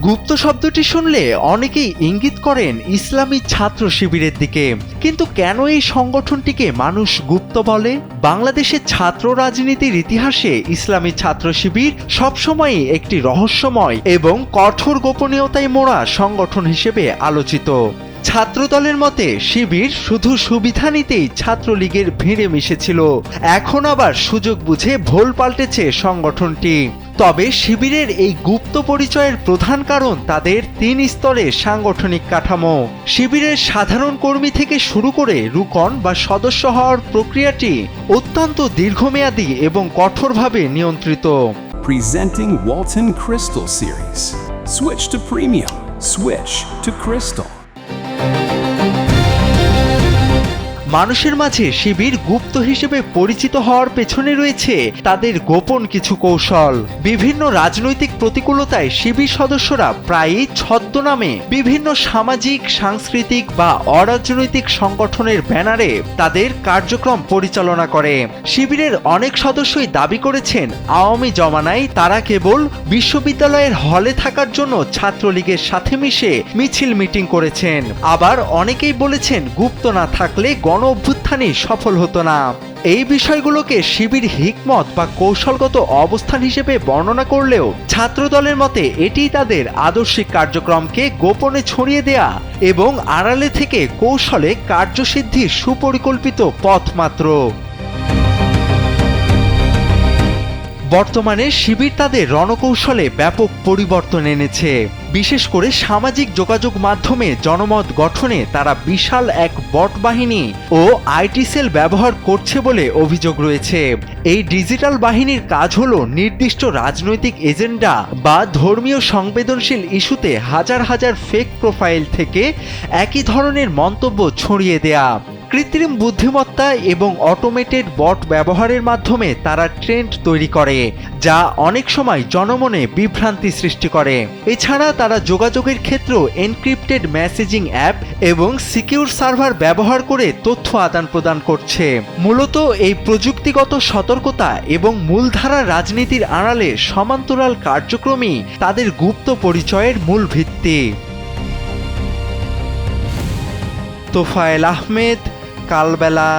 গুপ্ত শব্দটি শুনলে অনেকেই ইঙ্গিত করেন ইসলামী ছাত্র শিবিরের দিকে, কিন্তু কেন এই সংগঠনটিকে মানুষ গুপ্ত বলে? বাংলাদেশের ছাত্র রাজনীতির ইতিহাসে ইসলামী ছাত্র শিবির সবসময়ই একটি রহস্যময় এবং কঠোর গোপনীয়তায় মোড়া সংগঠন হিসেবে আলোচিত। ছাত্রদলের মতে শিবির শুধু সুবিধা নিতেই ছাত্রলীগের ভিড়ে মিশেছিল, এখন আবার সুযোগ বুঝে ভোল পাল্টেছে সংগঠনটি। তবে শিবিরের এই গুপ্ত পরিচয়ের প্রধান কারণ তাদের ৩ স্তরের সাংগঠনিক কাঠামো। শিবিরের সাধারণ কর্মী থেকে শুরু করে রুকন বা সদস্য হওয়ার প্রক্রিয়াটি অত্যন্ত দীর্ঘমেয়াদী এবং কঠোরভাবে নিয়ন্ত্রিত। Presenting Walton Crystal Series. Switch to Premium. Switch to Crystal. মানুষের মাঝে শিবির গুপ্ত হিসেবে পরিচিত হওয়ার পেছনে রয়েছে তাদের গোপন কিছু কৌশল। বিভিন্ন রাজনৈতিক প্রতিকূলতায় শিবির সদস্যরা প্রায়ই ছদ্মনামে বিভিন্ন সামাজিক, সাংস্কৃতিক বা অরাজনৈতিক সংগঠনের ব্যানারে তাদের কার্যক্রম পরিচালনা করে। শিবিরের অনেক সদস্যই দাবি করেছেন আওয়ামী জমানায় তারা কেবল বিশ্ববিদ্যালয়ের হলে থাকার জন্য ছাত্রলীগের সাথে মিশে মিছিল মিটিং করেছেন। আবার অনেকেই বলেছেন গুপ্ত না থাকলে অভ্যুত্থানই সফল হতো না। এই বিষয়গুলোকে শিবির হিকমত বা কৌশলগত অবস্থান হিসেবে বর্ণনা করলেও ছাত্রদলের মতে এটিই তাদের আদর্শিক কার্যক্রমকে গোপনে ছড়িয়ে দেয়া এবং আড়ালে থেকে কৌশলে কার্যসিদ্ধির সুপরিকল্পিত পথ মাত্র। বর্তমানে শিবির তাদের রণকৌশলে ব্যাপক পরিবর্তন এনেছে। বিশেষ করে সামাজিক যোগাযোগ মাধ্যমে জনমত গঠনে তারা বিশাল এক বট বাহিনী ও আইটি সেল ব্যবহার করছে বলে অভিযোগ রয়েছে। এই ডিজিটাল বাহিনীর কাজ হলো নির্দিষ্ট রাজনৈতিক এজেন্ডা বা ধর্মীয় সংবেদনশীল ইস্যুতে হাজার হাজার ফেক প্রোফাইল থেকে একই ধরনের মন্তব্য ছড়িয়ে দেয়া। কৃত্রিম বুদ্ধিমত্তা এবং অটোমেটেড বট ব্যবহারের মাধ্যমে তারা ট্রেন্ড তৈরি করে, যা অনেক সময় জনমনে বিভ্রান্তি সৃষ্টি করে। এছাড়া তারা যোগাযোগের ক্ষেত্রে এনক্রিপ্টেড মেসেজিং অ্যাপ এবং সিকিউর সার্ভার ব্যবহার করে তথ্য আদান প্রদান করছে। মূলত এই প্রযুক্তিগত সতর্কতা এবং মূলধারা রাজনীতির আড়ালে সমান্তরাল কার্যক্রমই তাদের গুপ্ত পরিচয়ের মূল ভিত্তি। তোফায়েল আহমেদ, কালবেলা।